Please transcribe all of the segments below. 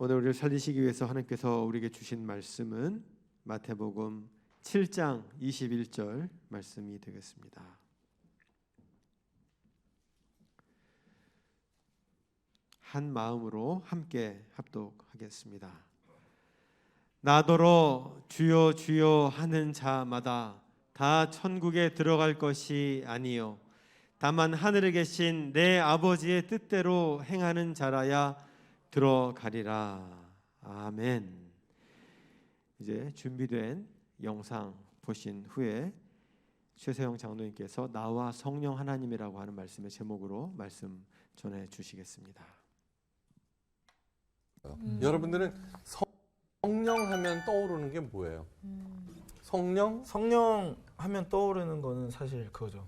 오늘 우리를 살리시기 위해서 하나님께서 우리에게 주신 말씀은 마태복음 7장 21절 말씀이 되겠습니다. 한 마음으로 함께 합독하겠습니다. 나더러 주여 주여 하는 자마다 다 천국에 들어갈 것이 아니요 다만 하늘에 계신 내 아버지의 뜻대로 행하는 자라야 들어가리라. 아멘. 이제 준비된 영상 보신 후에 최세영 장로님께서 나와 성령 하나님이라고 하는 말씀의 제목으로 말씀 전해 주시겠습니다. 여러분들은 성령 하면 떠오르는 게 뭐예요? 성령? 성령 하면 떠오르는 거는 사실 그거죠.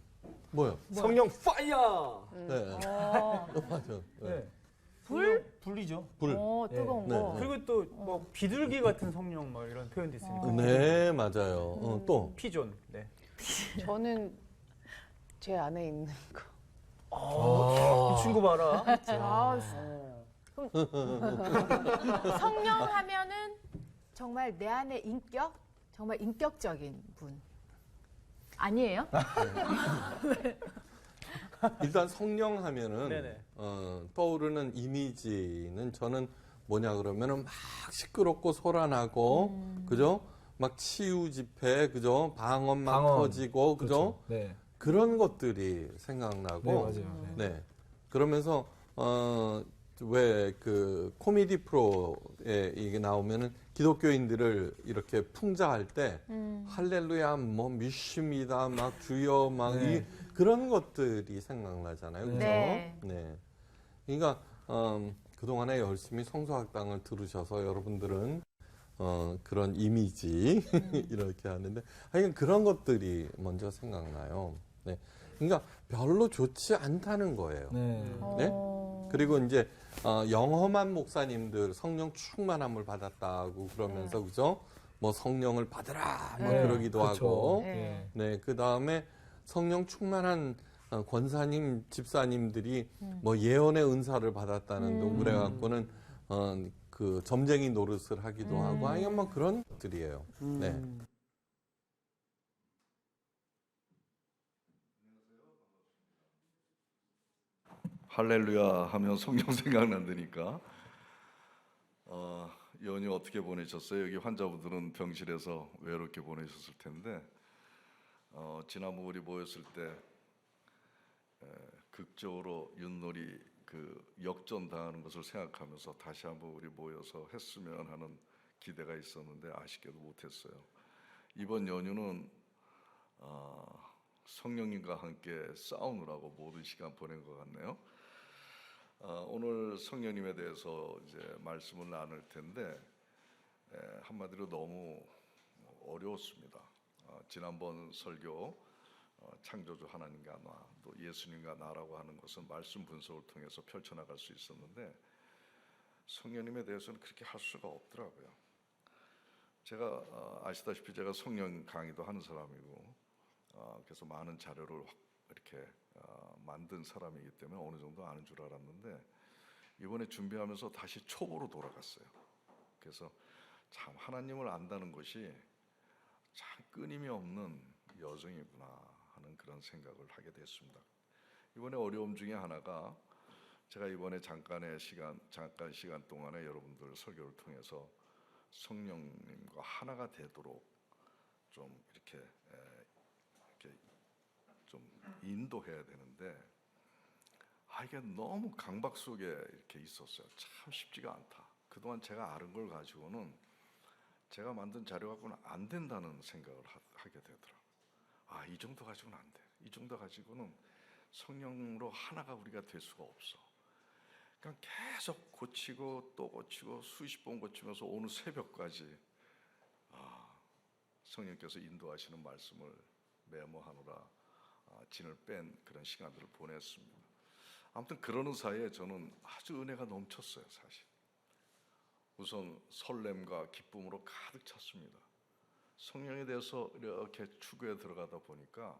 뭐요? 성령 파이어. 네. 맞아. 네. 불이죠. 불. 뜨거운 네. 거. 네. 그리고 또 뭐 비둘기 같은 성령 뭐 이런 표현도 있으니까. 네, 맞아요. 또 피존. 네. 저는 제 안에 있는 거. 이 친구 봐라. 성령 하면은 정말 내 안에 인격, 정말 인격적인 분 아니에요? 일단 성령 하면은 네네. 떠오르는 이미지는 저는 뭐냐 그러면은 막 시끄럽고 소란하고 그죠? 막 치유 집회 그죠? 방언 막 방언. 터지고 그죠? 네. 그런 것들이 생각나고 네, 맞아요. 네. 네. 그러면서 왜 그 코미디 프로에 이게 나오면은 기독교인들을 이렇게 풍자할 때 할렐루야 뭐 믿습니다 막 주여 막 네. 그런 것들이 생각나잖아요. 그렇죠? 네. 네. 그러니까 그동안에 열심히 성서학당을 들으셔서 여러분들은 그런 이미지 이렇게 하는데 하여간 그런 것들이 먼저 생각나요. 네. 그러니까 별로 좋지 않다는 거예요. 네. 네? 그리고 이제 영험한 목사님들 성령 충만함을 받았다고 그러면서 그죠? 뭐 성령을 받으라 뭐 네. 그러기도 그렇죠. 하고 네. 네, 그다음에 성령 충만한 권사님, 집사님들이 뭐 예언의 은사를 받았다는 둥 그래 갖고는 그 점쟁이 노릇을 하기도 하고 아니면 뭐 그런 것들이에요. 네. 할렐루야 하면 성령 생각난다니까. 연휴 어떻게 보내셨어요? 여기 환자분들은 병실에서 외롭게 보내셨을 텐데 지난번 우리 모였을 때 극적으로 윷놀이 그 역전당하는 것을 생각하면서 다시 한번 우리 모여서 했으면 하는 기대가 있었는데 아쉽게도 못했어요. 이번 연휴는 성령님과 함께 싸우느라고 모든 시간 보낸 것 같네요. 오늘 성령님에 대해서 이제 말씀을 나눌 텐데 한마디로 너무 어려웠습니다. 지난번 설교 창조주 하나님과 나, 또 예수님과 나라고 하는 것은 말씀 분석을 통해서 펼쳐나갈 수 있었는데 성령님에 대해서는 그렇게 할 수가 없더라고요. 제가 아시다시피 제가 성령 강의도 하는 사람이고 그래서 많은 자료를 이렇게 만든 사람이기 때문에 어느 정도 아는 줄 알았는데 이번에 준비하면서 다시 초보로 돌아갔어요. 그래서 참 하나님을 안다는 것이 참 끊임이 없는 여정이구나 하는 그런 생각을 하게 됐습니다. 이번에 어려움 중에 하나가 제가 이번에 잠깐 시간 동안에 여러분들 설교를 통해서 성령님과 하나가 되도록 좀 이렇게 좀 인도해야 되는데 이게 너무 강박 속에 이렇게 있었어요. 참 쉽지가 않다. 그동안 제가 아는 걸 가지고는 제가 만든 자료 갖고는 안 된다는 생각을 하게 되더라고요. 이 정도 가지고는 안 돼. 이 정도 가지고는 성령으로 하나가 우리가 될 수가 없어. 그냥 계속 고치고 또 고치고 수십 번 고치면서 오늘 새벽까지 성령께서 인도하시는 말씀을 메모하느라 진을 뺀 그런 시간들을 보냈습니다. 아무튼 그러는 사이에 저는 아주 은혜가 넘쳤어요. 사실 우선 설렘과 기쁨으로 가득 찼습니다. 성령에 대해서 이렇게 추구해 들어가다 보니까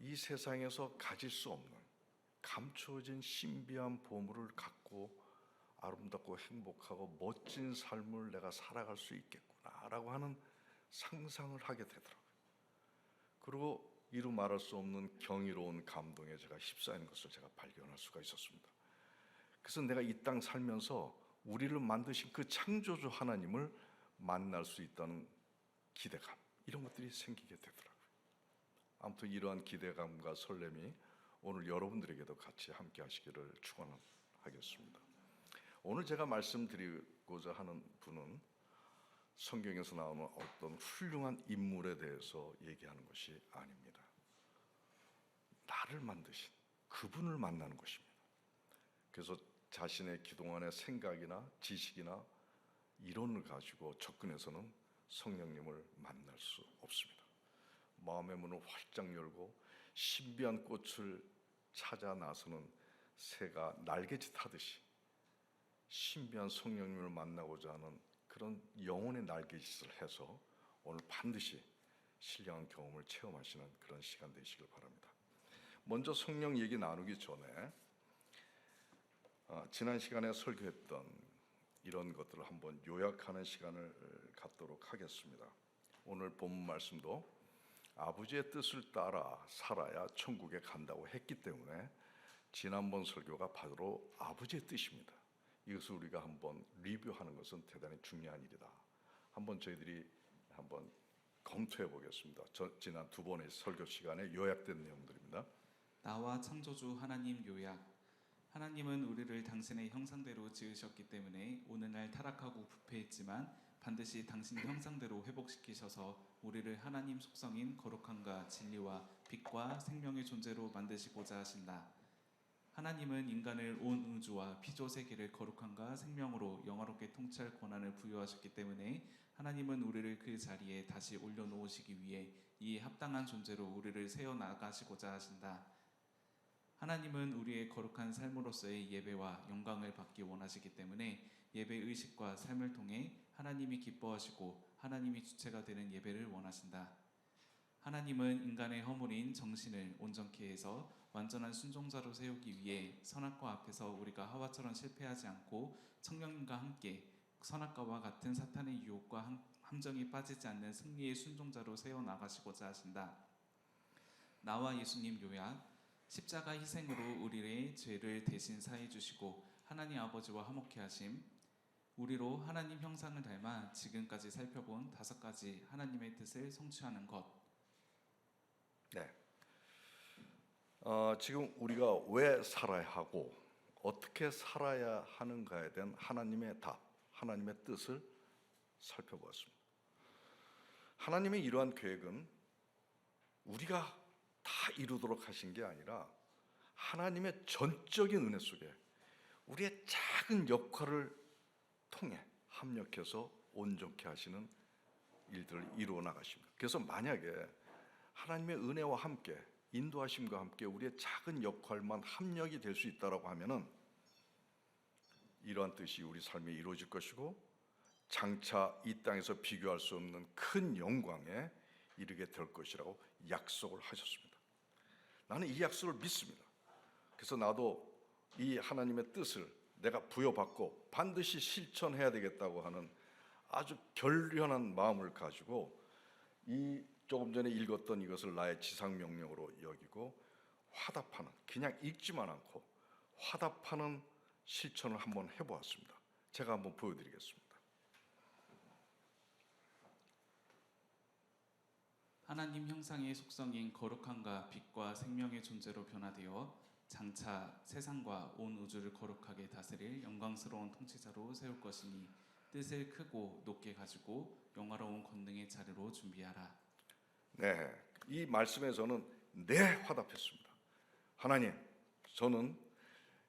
이 세상에서 가질 수 없는 감추어진 신비한 보물을 갖고 아름답고 행복하고 멋진 삶을 내가 살아갈 수 있겠구나라고 하는 상상을 하게 되더라고요. 그리고 이루 말할 수 없는 경이로운 감동에 제가 휩싸이는 것을 제가 발견할 수가 있었습니다. 그래서 내가 이 땅 살면서 우리를 만드신 그 창조주 하나님을 만날 수 있다는 기대감, 이런 것들이 생기게 되더라고요. 아무튼 이러한 기대감과 설렘이 오늘 여러분들에게도 같이 함께 하시기를 축원하겠습니다. 오늘 제가 말씀드리고자 하는 분은 성경에서 나오는 어떤 훌륭한 인물에 대해서 얘기하는 것이 아닙니다. 나를 만드신 그분을 만나는 것입니다. 그래서 자신의 그동안의 생각이나 지식이나 이론을 가지고 접근해서는 성령님을 만날 수 없습니다. 마음의 문을 활짝 열고 신비한 꽃을 찾아 나서는 새가 날개짓 하듯이 신비한 성령님을 만나고자 하는 그런 영혼의 날개짓을 해서 오늘 반드시 신령한 경험을 체험하시는 그런 시간 되시길 바랍니다. 먼저 성령 얘기 나누기 전에 지난 시간에 설교했던 이런 것들을 한번 요약하는 시간을 갖도록 하겠습니다. 오늘 본문 말씀도 아버지의 뜻을 따라 살아야 천국에 간다고 했기 때문에 지난번 설교가 바로 아버지의 뜻입니다. 이것을 우리가 한번 리뷰하는 것은 대단히 중요한 일이다. 한번 저희들이 한번 검토해 보겠습니다. 지난 두 번의 설교 시간에 요약된 내용들입니다. 나와 창조주 하나님 요약. 하나님은 우리를 당신의 형상대로 지으셨기 때문에 오늘날 타락하고 부패했지만 반드시 당신 형상대로 회복시키셔서 우리를 하나님 속성인 거룩함과 진리와 빛과 생명의 존재로 만드시고자 하신다. 하나님은 인간을 온 우주와 피조세계를 거룩함과 생명으로 영화롭게 통치할 권한을 부여하셨기 때문에 하나님은 우리를 그 자리에 다시 올려놓으시기 위해 이에 합당한 존재로 우리를 세워나가시고자 하신다. 하나님은 우리의 거룩한 삶으로서의 예배와 영광을 받기 원하시기 때문에 예배 의식과 삶을 통해 하나님이 기뻐하시고 하나님이 주체가 되는 예배를 원하신다. 하나님은 인간의 허물인 정신을 온전케 해서 완전한 순종자로 세우기 위해 선악과 앞에서 우리가 하와처럼 실패하지 않고 성령님과 함께 선악과와 같은 사탄의 유혹과 함정이 빠지지 않는 승리의 순종자로 세워나가시고자 하신다. 나와 예수님 요약. 십자가 희생으로 우리의 죄를 대신 사해 주시고 하나님 아버지와 화목케 하심. 우리로 하나님 형상을 닮아 지금까지 살펴본 5가지 하나님의 뜻을 성취하는 것. 네. 지금 우리가 왜 살아야 하고 어떻게 살아야 하는가에 대한 하나님의 답, 하나님의 뜻을 살펴보았습니다. 하나님의 이러한 계획은 우리가 다 이루도록 하신 게 아니라 하나님의 전적인 은혜 속에 우리의 작은 역할을 통해 합력해서 온전케 하시는 일들을 이루어 나가십니다. 그래서 만약에 하나님의 은혜와 함께 인도하심과 함께 우리의 작은 역할만 합력이 될 수 있다라고 하면은 이러한 뜻이 우리 삶에 이루어질 것이고 장차 이 땅에서 비교할 수 없는 큰 영광에 이르게 될 것이라고 약속을 하셨습니다. 나는 이 약속을 믿습니다. 그래서 나도 이 하나님의 뜻을 내가 부여받고 반드시 실천해야 되겠다고 하는 아주 결연한 마음을 가지고 이 조금 전에 읽었던 이것을 나의 지상명령으로 여기고 화답하는, 그냥 읽지만 않고 화답하는 실천을 한번 해보았습니다. 제가 한번 보여드리겠습니다. 하나님 형상의 속성인 거룩함과 빛과 생명의 존재로 변화되어 장차 세상과 온 우주를 거룩하게 다스릴 영광스러운 통치자로 세울 것이니 뜻을 크고 높게 가지고 영화로운 권능의 자리로 준비하라. 네, 이 말씀에서는 네 화답했습니다. 하나님, 저는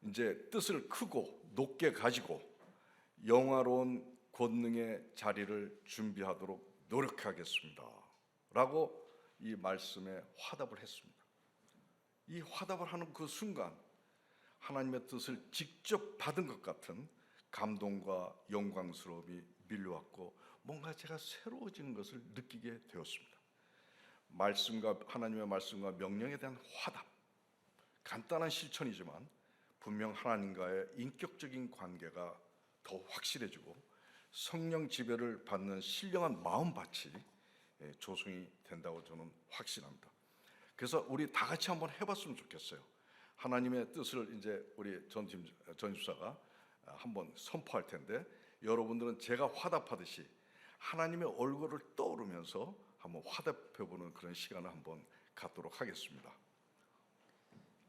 이제 뜻을 크고 높게 가지고 영화로운 권능의 자리를 준비하도록 노력하겠습니다. 라고 이 말씀에 화답을 했습니다. 이 화답을 하는 그 순간 하나님의 뜻을 직접 받은 것 같은 감동과 영광스러움이 밀려왔고 뭔가 제가 새로워지는 것을 느끼게 되었습니다. 말씀과 하나님의 말씀과 명령에 대한 화답, 간단한 실천이지만 분명 하나님과의 인격적인 관계가 더 확실해지고 성령 지배를 받는 신령한 마음밭이 조성이 된다고 저는 확신합니다. 그래서 우리 다 같이 한번 해봤으면 좋겠어요. 하나님의 뜻을 이제 우리 전 집사가 한번 선포할 텐데 여러분들은 제가 화답하듯이 하나님의 얼굴을 떠오르면서 한번 화답해보는 그런 시간을 한번 갖도록 하겠습니다.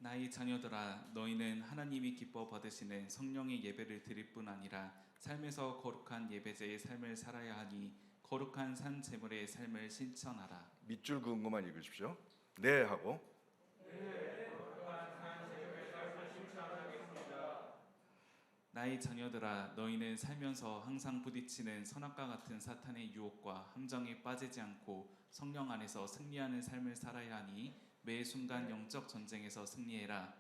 나의 자녀들아, 너희는 하나님이 기뻐 받으시는 성령의 예배를 드릴 뿐 아니라 삶에서 거룩한 예배제의 삶을 살아야 하니 거룩한 산 제물의 삶을 실천하라. 밑줄 그은 것만 읽으십시오. 네 하고. 나의 자녀들아, 너희는 살면서 항상 부딪히는 선악과 같은 사탄의 유혹과 함정에 빠지지 않고 성령 안에서 승리하는 삶을 살아야 하니 매 순간 영적 전쟁에서 승리해라.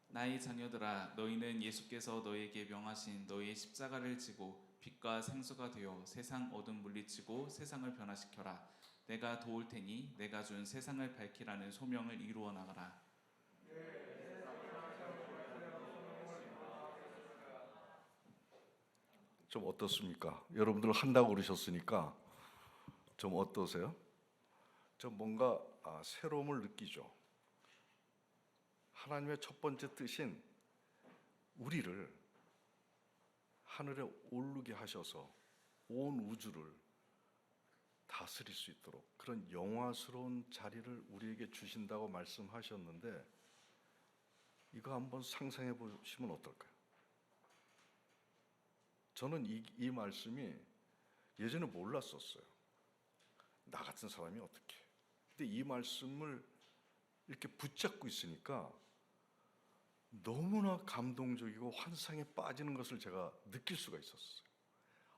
나의 자녀들아, 너희는 예수께서 너희에게 명하신 너희의 십자가를 지고 빛과 생수가 되어 세상 어둠 물리치고 세상을 변화시켜라. 내가 도울 테니 내가 준 세상을 밝히라는 소명을 이루어 나가라. 좀 어떻습니까? 여러분들 한다고 그러셨으니까 좀 어떠세요? 좀 뭔가 새로움을 느끼죠. 하나님의 첫 번째 뜻인 우리를 하늘에 오르게 하셔서 온 우주를 다스릴 수 있도록 그런 영화스러운 자리를 우리에게 주신다고 말씀하셨는데 이거 한번 상상해 보시면 어떨까요? 저는 이 말씀이 예전에 몰랐었어요. 나 같은 사람이 어떻게. 근데 이 말씀을 이렇게 붙잡고 있으니까 너무나 감동적이고 환상에 빠지는 것을 제가 느낄 수가 있었어요.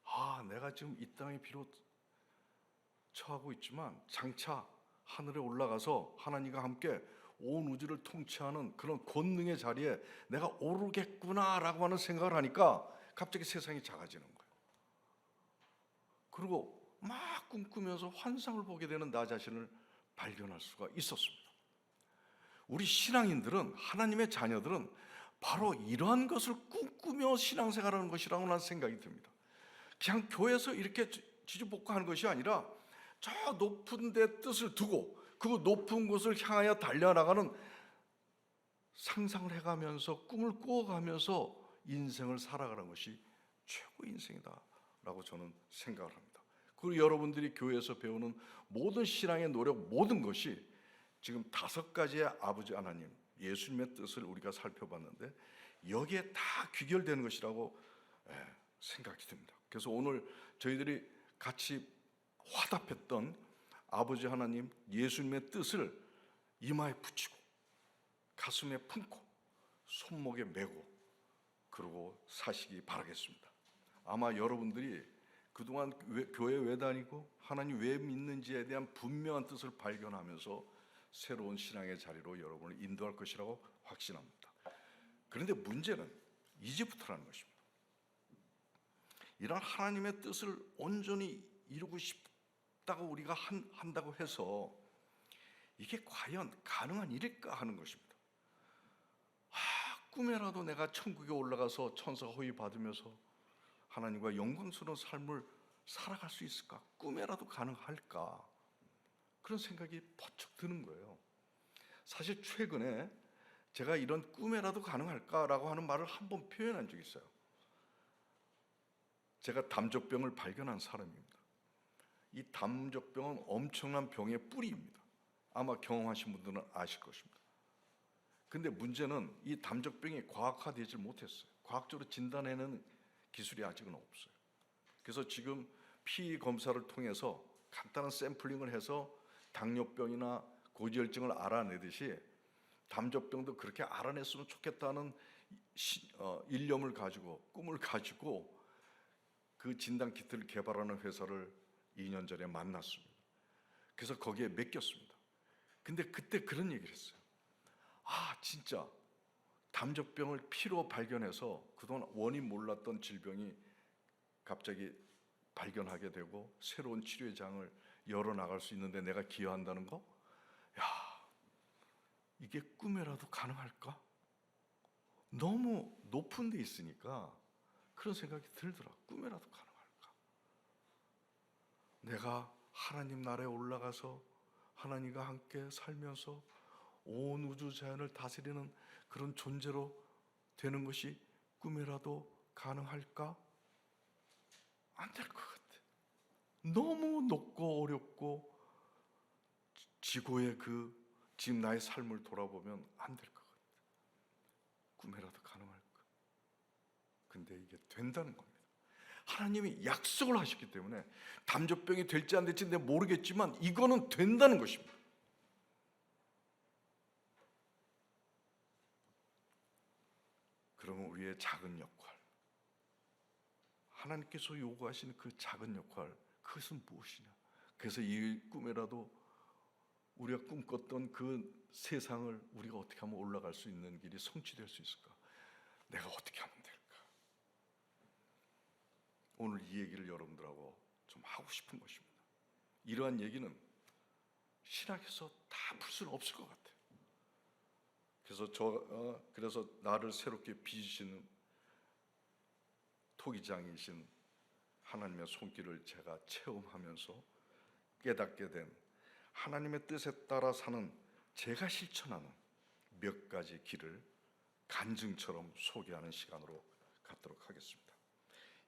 아, 내가 지금 이 땅에 비록 처하고 있지만 장차 하늘에 올라가서 하나님과 함께 온 우주를 통치하는 그런 권능의 자리에 내가 오르겠구나라고 하는 생각을 하니까 갑자기 세상이 작아지는 거예요. 그리고 막 꿈꾸면서 환상을 보게 되는 나 자신을 발견할 수가 있었습니다. 우리 신앙인들은, 하나님의 자녀들은 바로 이러한 것을 꿈꾸며 신앙생활하는 것이라고 나는 생각이 듭니다. 그냥 교회에서 이렇게 지지볶아하는 것이 아니라 저 높은 데 뜻을 두고 그 높은 곳을 향하여 달려나가는 상상을 해가면서 꿈을 꾸어가면서 인생을 살아가는 것이 최고의 인생이다라고 저는 생각을 합니다. 그리고 여러분들이 교회에서 배우는 모든 신앙의 노력, 모든 것이 지금 5가지의 아버지 하나님, 예수님의 뜻을 우리가 살펴봤는데 여기에 다 귀결되는 것이라고 생각이 듭니다. 그래서 오늘 저희들이 같이 화답했던 아버지 하나님, 예수님의 뜻을 이마에 붙이고 가슴에 품고 손목에 메고 그러고 사시기 바라겠습니다. 아마 여러분들이 그동안 교회 왜 다니고 하나님 왜 믿는지에 대한 분명한 뜻을 발견하면서 새로운 신앙의 자리로 여러분을 인도할 것이라고 확신합니다. 그런데 문제는 이제부터라는 것입니다. 이런 하나님의 뜻을 온전히 이루고 싶다고 우리가 한다고 해서 이게 과연 가능한 일일까 하는 것입니다. 꿈에라도 내가 천국에 올라가서 천사 호의 받으면서 하나님과 영광스러운 삶을 살아갈 수 있을까? 꿈에라도 가능할까? 그런 생각이 번쩍 드는 거예요. 사실 최근에 제가 이런 꿈에라도 가능할까라고 하는 말을 한번 표현한 적이 있어요. 제가 담적병을 발견한 사람입니다. 이 담적병은 엄청난 병의 뿌리입니다. 아마 경험하신 분들은 아실 것입니다. 근데 문제는 이 담적병이 과학화되지 못했어요. 과학적으로 진단해내는 기술이 아직은 없어요. 그래서 지금 피 검사를 통해서 간단한 샘플링을 해서 당뇨병이나 고지혈증을 알아내듯이 담적병도 그렇게 알아냈으면 좋겠다는 일념을 가지고 꿈을 가지고 그 진단 키트를 개발하는 회사를 2년 전에 만났습니다. 그래서 거기에 맡겼습니다. 근데 그때 그런 얘기를 했어요. 아, 진짜 담적병을 피로 발견해서 그동안 원인 몰랐던 질병이 갑자기 발견하게 되고 새로운 치료의 장을 열어나갈 수 있는데 내가 기여한다는 거? 야, 이게 꿈에라도 가능할까? 너무 높은 데 있으니까 그런 생각이 들더라. 꿈에라도 가능할까? 내가 하나님 나라에 올라가서 하나님과 함께 살면서 온 우주 자연을 다스리는 그런 존재로 되는 것이 꿈에라도 가능할까? 안 될 것 같아. 너무 높고 어렵고 지구의 지금 나의 삶을 돌아보면 안 될 것 같아. 꿈에라도 가능할까? 근데 이게 된다는 겁니다. 하나님이 약속을 하셨기 때문에 담조병이 될지 안 될지 내가 모르겠지만 이거는 된다는 것입니다. 그러면 우리의 작은 역할, 하나님께서 요구하시는 그 작은 역할, 그것은 무엇이냐? 그래서 이 꿈에라도 우리가 꿈꿨던 그 세상을 우리가 어떻게 하면 올라갈 수 있는 길이 성취될 수 있을까? 내가 어떻게 하면 될까? 오늘 이 얘기를 여러분들하고 좀 하고 싶은 것입니다. 이러한 얘기는 신학에서 다 풀 수는 없을 것 같아요. 그래서 나를 새롭게 빚으시는 토기장이신 하나님의 손길을 제가 체험하면서 깨닫게 된 하나님의 뜻에 따라 사는 제가 실천하는 몇 가지 길을 간증처럼 소개하는 시간으로 갖도록 하겠습니다.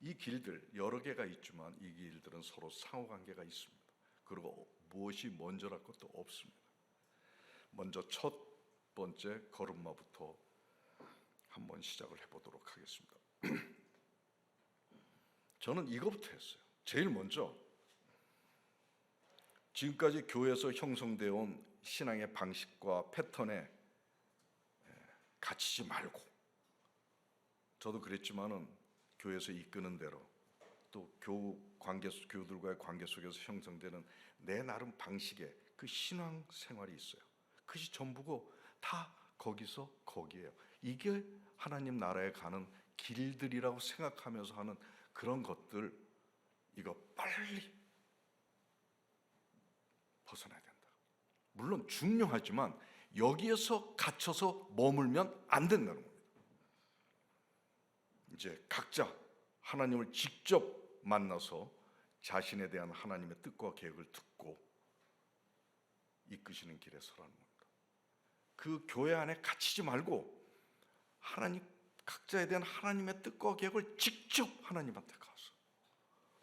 이 길들 여러 개가 있지만 이 길들은 서로 상호관계가 있습니다. 그리고 무엇이 먼저랄 것도 없습니다. 먼저 첫 번째 걸음마부터 한번 시작을 해보도록 하겠습니다. 저는 이거부터 했어요. 제일 먼저 지금까지 교회에서 형성되어 온 신앙의 방식과 패턴에 갇히지 말고, 저도 그랬지만은 교회에서 이끄는 대로 또 교우들과의 관계 속에서 형성되는 내 나름 방식의 그 신앙 생활이 있어요. 그것이 전부고 다 거기에요. 이게 하나님 나라에 가는 길들이라고 생각하면서 하는 그런 것들, 이거 빨리 벗어나야 된다. 물론 중요하지만 여기에서 갇혀서 머물면 안 된다는 겁니다. 이제 각자 하나님을 직접 만나서 자신에 대한 하나님의 뜻과 계획을 듣고 이끄시는 길에 서라는 겁니다. 그 교회 안에 갇히지 말고 각자에 대한 하나님의 뜻과 계획을 직접 하나님한테 가서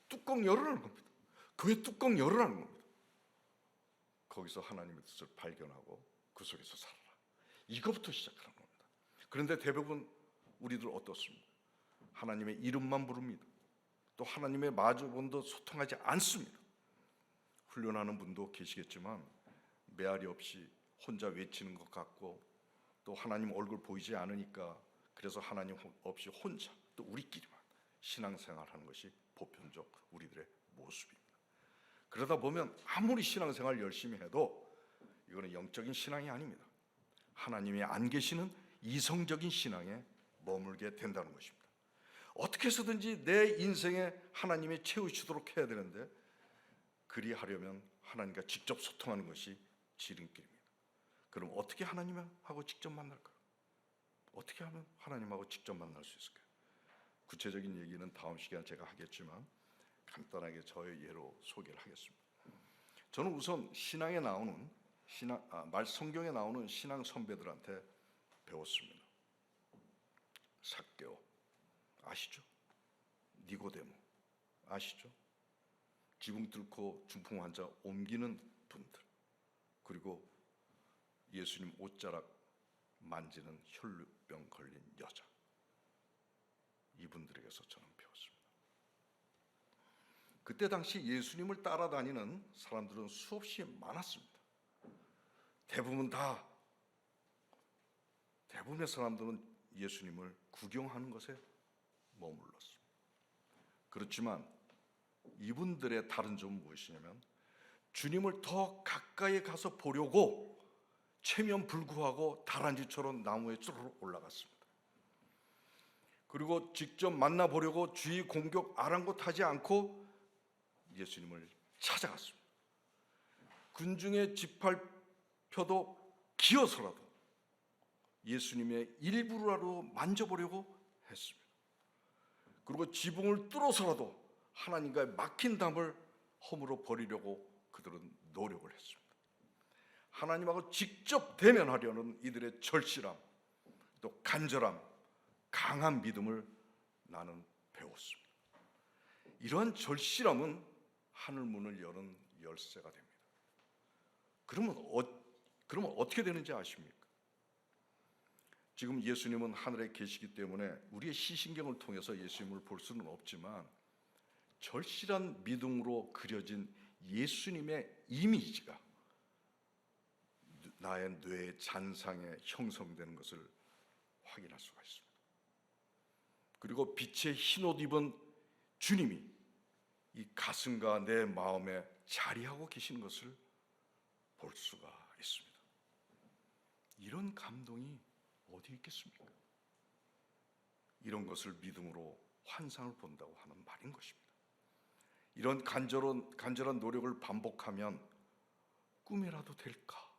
뚜껑 열으라는 겁니다. 교회 뚜껑 열으라는 겁니다. 거기서 하나님의 뜻을 발견하고 그 속에서 살아라. 이거부터 시작하는 겁니다. 그런데 대부분 우리들 어떻습니까? 하나님의 이름만 부릅니다. 또 하나님의 마주본도 소통하지 않습니다. 훈련하는 분도 계시겠지만 메아리 없이 혼자 외치는 것 같고, 또 하나님 얼굴 보이지 않으니까 그래서 하나님 없이 혼자 또 우리끼리만 신앙생활하는 것이 보편적 우리들의 모습입니다. 그러다 보면 아무리 신앙생활 열심히 해도 이거는 영적인 신앙이 아닙니다. 하나님이 안 계시는 이성적인 신앙에 머물게 된다는 것입니다. 어떻게 해서든지 내 인생에 하나님이 채우시도록 해야 되는데, 그리하려면 하나님과 직접 소통하는 것이 지름길입니다. 그럼 어떻게 하나님하고 직접 만날까요? 어떻게 하면 하나님하고 직접 만날 수 있을까요? 구체적인 얘기는 다음 시간에 제가 하겠지만 간단하게 저의 예로 소개를 하겠습니다. 저는 우선 성경에 나오는 신앙 선배들한테 배웠습니다. 삭개오 아시죠? 니고데모 아시죠? 지붕 뚫고 중풍 환자 옮기는 분들, 그리고 예수님 옷자락 만지는 혈루병 걸린 여자, 이분들에게서 저는 배웠습니다. 그때 당시 예수님을 따라다니는 사람들은 수없이 많았습니다. 대부분의 사람들은 예수님을 구경하는 것에 머물렀습니다. 그렇지만 이분들의 다른 점은 무엇이냐면, 주님을 더 가까이 가서 보려고 체면불구하고 다람쥐처럼 나무에 쭈르륵 올라갔습니다. 그리고 직접 만나보려고 주의 공격 아랑곳하지 않고 예수님을 찾아갔습니다. 군중의 지팔표도 기어서라도 예수님의 일부라도 만져보려고 했습니다. 그리고 지붕을 뚫어서라도 하나님과의 막힌 담을 허물어 버리려고 그들은 노력을 했습니다. 하나님하고 직접 대면하려는 이들의 절실함, 또 간절함, 강한 믿음을 나는 배웠습니다. 이러한 절실함은 하늘 문을 여는 열쇠가 됩니다. 그러면 어떻게 되는지 아십니까? 지금 예수님은 하늘에 계시기 때문에 우리의 시신경을 통해서 예수님을 볼 수는 없지만 절실한 믿음으로 그려진 예수님의 이미지가 나의 뇌의 잔상에 형성되는 것을 확인할 수가 있습니다. 그리고 빛의 흰옷 입은 주님이 이 가슴과 내 마음에 자리하고 계신 것을 볼 수가 있습니다. 이런 감동이 어디 있겠습니까? 이런 것을 믿음으로 환상을 본다고 하는 말인 것입니다. 이런 간절한 노력을 반복하면 꿈이라도 될까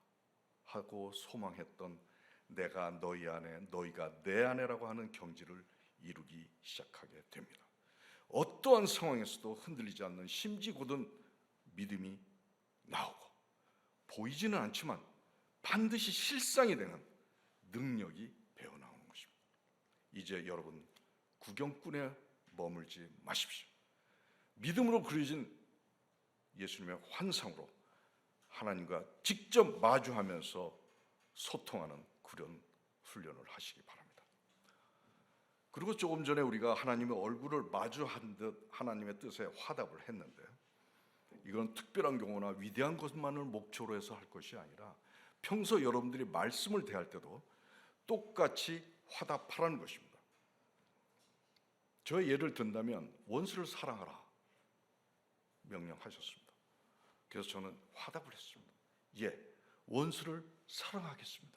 하고 소망했던 내가 너희 안에 너희가 내 안에라고 하는 경지를 이루기 시작하게 됩니다. 어떠한 상황에서도 흔들리지 않는 심지궂은 믿음이 나오고 보이지는 않지만 반드시 실상이 되는 능력이 배어나오는 것입니다. 이제 여러분 구경꾼에 머물지 마십시오. 믿음으로 그려진 예수님의 환상으로 하나님과 직접 마주하면서 소통하는 그런 훈련을 하시기 바랍니다. 그리고 조금 전에 우리가 하나님의 얼굴을 마주한 듯 하나님의 뜻에 화답을 했는데 이건 특별한 경우나 위대한 것만을 목표로 해서 할 것이 아니라 평소 여러분들이 말씀을 대할 때도 똑같이 화답하라는 것입니다. 저의 예를 든다면 원수를 사랑하라 명령하셨습니다. 그래서 저는 화답을 했습니다. 예, 원수를 사랑하겠습니다.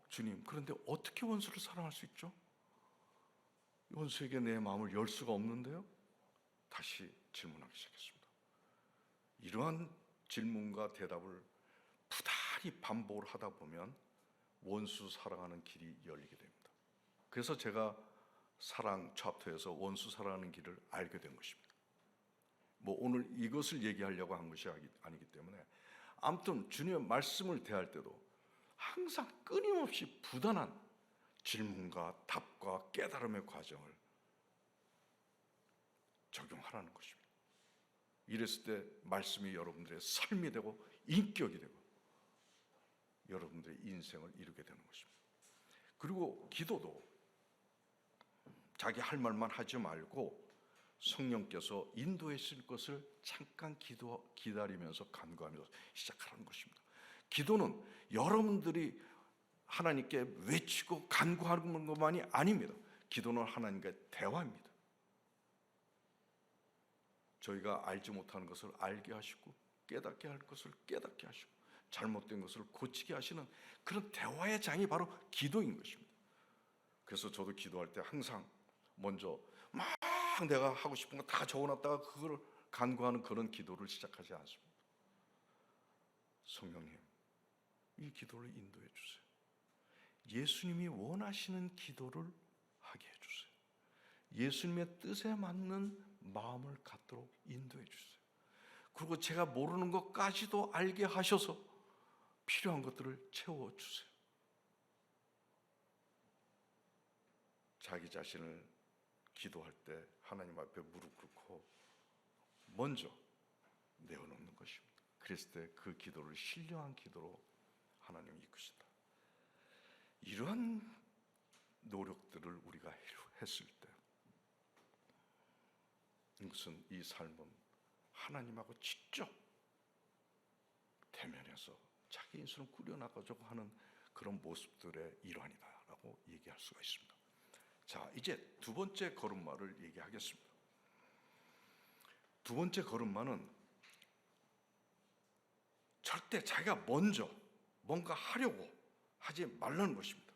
주님, 그런데 어떻게 원수를 사랑할 수 있죠? 원수에게 내 마음을 열 수가 없는데요? 다시 질문하기 시작했습니다. 이러한 질문과 대답을 부단히 반복을 하다 보면 원수 사랑하는 길이 열리게 됩니다. 그래서 제가 사랑 챕터에서 원수 사랑하는 길을 알게 된 것입니다. 오늘 이것을 얘기하려고 한 것이 아니기 때문에 아무튼 주님의 말씀을 대할 때도 항상 끊임없이 부단한 질문과 답과 깨달음의 과정을 적용하라는 것입니다. 이랬을 때 말씀이 여러분들의 삶이 되고 인격이 되고 여러분들의 인생을 이루게 되는 것입니다. 그리고 기도도 자기 할 말만 하지 말고 성령께서 인도하실 것을 잠깐 기다리면서 간구하면서 시작하라는 것입니다. 기도는 여러분들이 하나님께 외치고 간구하는 것만이 아닙니다. 기도는 하나님과의 대화입니다. 저희가 알지 못하는 것을 알게 하시고 깨닫게 할 것을 깨닫게 하시고 잘못된 것을 고치게 하시는 그런 대화의 장이 바로 기도인 것입니다. 그래서 저도 기도할 때 항상 먼저 막 내가 하고 싶은 거 다 적어놨다가 그걸 간구하는 그런 기도를 시작하지 않습니다. 성령님, 이 기도를 인도해 주세요. 예수님이 원하시는 기도를 하게 해주세요. 예수님의 뜻에 맞는 마음을 갖도록 인도해 주세요. 그리고 제가 모르는 것까지도 알게 하셔서 필요한 것들을 채워주세요. 자기 자신을 기도할 때 하나님 앞에 무릎 꿇고 먼저 내어놓는 것입니다. 그랬을 때 그 기도를 신령한 기도로 하나님이 이끄신다. 이러한 노력들을 우리가 했을 때 이것은 이 삶은 하나님하고 직접 대면해서 자기 인생을 꾸려나가자고 하는 그런 모습들의 일환이다라고 얘기할 수가 있습니다. 자, 이제 두 번째 걸음마를 얘기하겠습니다. 두 번째 걸음마는 절대 자기가 먼저 뭔가 하려고 하지 말라는 것입니다.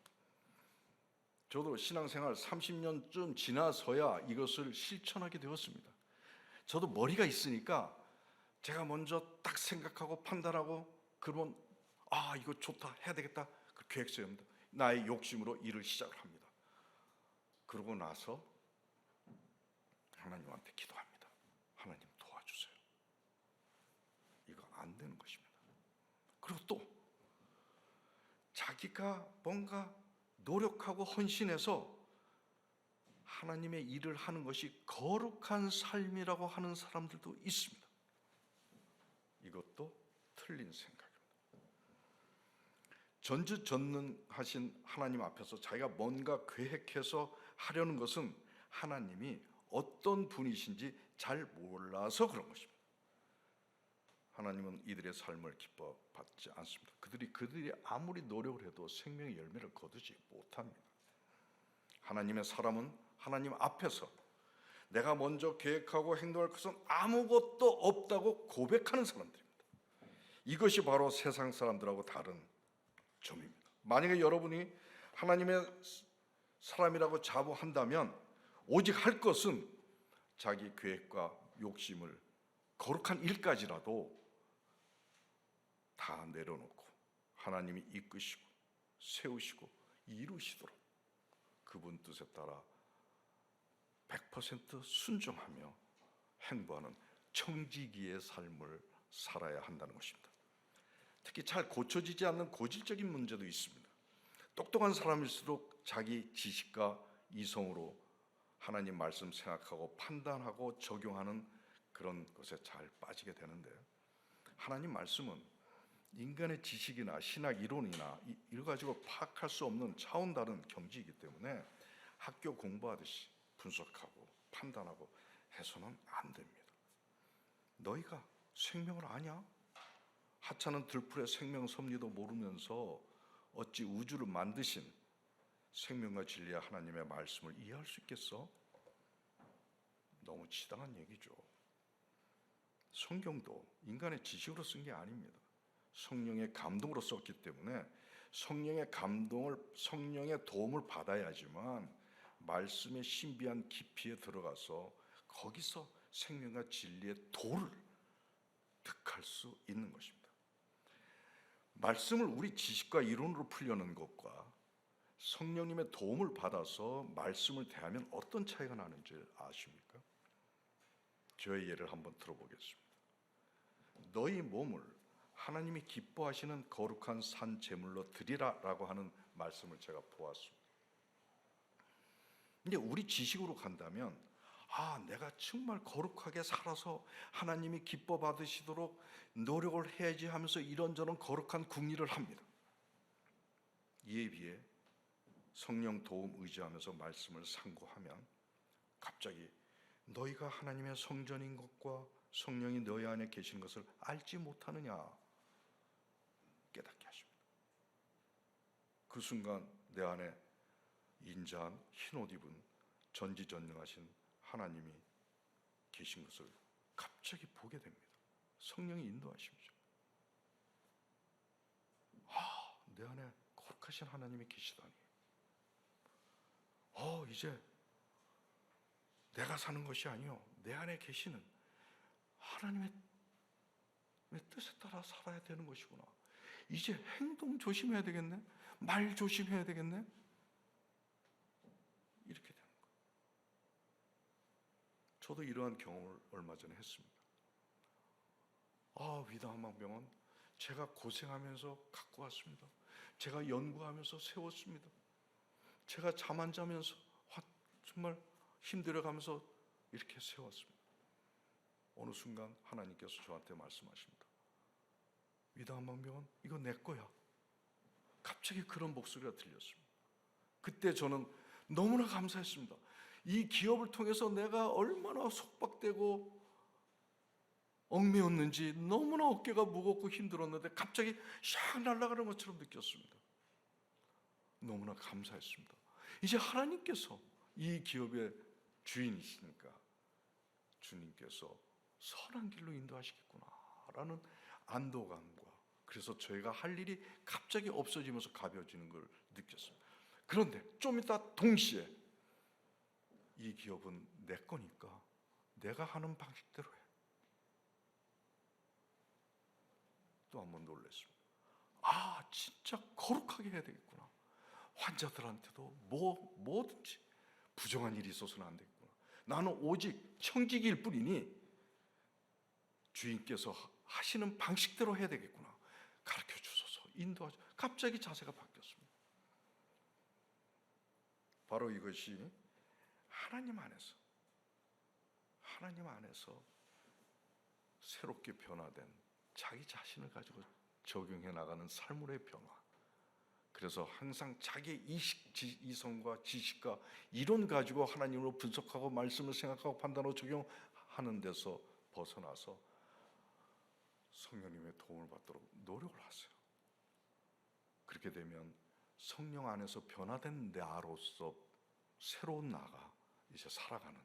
저도 신앙생활 30년쯤 지나서야 이것을 실천하게 되었습니다. 저도 머리가 있으니까 제가 먼저 딱 생각하고 판단하고 그러면 이거 좋다 해야 되겠다 계획 세웁니다. 나의 욕심으로 일을 시작을 합니다. 그러고 나서 하나님한테 기도합니다. 하나님 도와주세요. 이거 안 되는 것입니다. 그리고 또 자기가 뭔가 노력하고 헌신해서 하나님의 일을 하는 것이 거룩한 삶이라고 하는 사람들도 있습니다. 이것도 틀린 생각입니다. 전지전능하신 하나님 앞에서 자기가 뭔가 계획해서 하려는 것은 하나님이 어떤 분이신지 잘 몰라서 그런 것입니다. 하나님은 이들의 삶을 기뻐받지 않습니다. 그들이 아무리 노력을 해도 생명의 열매를 거두지 못합니다. 하나님의 사람은 하나님 앞에서 내가 먼저 계획하고 행동할 것은 아무것도 없다고 고백하는 사람들입니다. 이것이 바로 세상 사람들하고 다른 점입니다. 만약에 여러분이 하나님의 사람이라고 자부한다면 오직 할 것은 자기 계획과 욕심을 거룩한 일까지라도 다 내려놓고 하나님이 이끄시고 세우시고 이루시도록 그분 뜻에 따라 100% 순종하며 행보하는 청지기의 삶을 살아야 한다는 것입니다. 특히 잘 고쳐지지 않는 고질적인 문제도 있습니다. 똑똑한 사람일수록 자기 지식과 이성으로 하나님 말씀 생각하고 판단하고 적용하는 그런 것에 잘 빠지게 되는데, 하나님 말씀은 인간의 지식이나 신학 이론이나 이걸 가지고 파악할 수 없는 차원 다른 경지이기 때문에 학교 공부하듯이 분석하고 판단하고 해서는 안 됩니다. 너희가 생명을 아냐? 하찮은 들풀의 생명 섭리도 모르면서 어찌 우주를 만드신 생명과 진리의 하나님의 말씀을 이해할 수 있겠어? 너무 치당한 얘기죠. 성경도 인간의 지식으로 쓴 게 아닙니다. 성령의 감동으로 썼기 때문에 성령의 도움을 받아야지만 말씀의 신비한 깊이에 들어가서 거기서 생명과 진리의 도를 득할 수 있는 것입니다. 말씀을 우리 지식과 이론으로 풀려는 것과 성령님의 도움을 받아서 말씀을 대하면 어떤 차이가 나는지 아십니까? 저의 예를 한번 들어보겠습니다. 너희 몸을 하나님이 기뻐하시는 거룩한 산 제물로 드리라라고 하는 말씀을 제가 보았습니다. 근데 우리 지식으로 간다면 내가 정말 거룩하게 살아서 하나님이 기뻐 받으시도록 노력을 해야지 하면서 이런저런 거룩한 궁리를 합니다. 이에 비해 성령 도움 의지하면서 말씀을 상고하면 갑자기 너희가 하나님의 성전인 것과 성령이 너희 안에 계신 것을 알지 못하느냐 깨닫게 하십니다. 그 순간 내 안에 인자한 흰 옷 입은 전지전능하신 하나님이 계신 것을 갑자기 보게 됩니다. 성령이 인도하십니다. 내 안에 거룩하신 하나님이 계시다니. 이제 내가 사는 것이 아니요 내 안에 계시는 하나님의 뜻에 따라 살아야 되는 것이구나. 이제 행동 조심해야 되겠네. 말 조심해야 되겠네. 이렇게 되는 거예요. 저도 이러한 경험을 얼마 전에 했습니다. 위다함망병은 제가 고생하면서 갖고 왔습니다. 제가 연구하면서 세웠습니다. 제가 잠 안 자면서 정말 힘들어가면서 이렇게 세웠습니다. 어느 순간 하나님께서 저한테 말씀하십니다. 위다함망병은 이거 내 거야. 갑자기 그런 목소리가 들렸습니다. 그때 저는 너무나 감사했습니다. 이 기업을 통해서 내가 얼마나 속박되고 얽매였는지 너무나 어깨가 무겁고 힘들었는데 갑자기 샥 날아가는 것처럼 느꼈습니다. 너무나 감사했습니다. 이제 하나님께서 이 기업의 주인이시니까 주님께서 선한 길로 인도하시겠구나라는 안도감과 그래서 저희가 할 일이 갑자기 없어지면서 가벼워지는 걸 느꼈습니다. 그런데 좀 이따 동시에 이 기업은 내 거니까 내가 하는 방식대로 해. 또 한 번 놀랐습니다. 진짜 거룩하게 해야 되겠구나. 환자들한테도 뭐든지 부정한 일이 있어서는 안 되겠구나. 나는 오직 청지기일 뿐이니 주인께서 하시는 방식대로 해야 되겠구나. 가르쳐 주소서, 인도하셔. 갑자기 자세가 바뀌었습니다. 바로 이것이 하나님 안에서 새롭게 변화된 자기 자신을 가지고 적용해 나가는 삶의 변화. 그래서 항상 자기의 이성과 지식과 이론 가지고 하나님을 분석하고 말씀을 생각하고 판단하고 적용하는 데서 벗어나서 성령님의 도움을 받도록 노력을 하세요. 그렇게 되면 성령 안에서 변화된 나로서 새로운 나가 이제 살아가는,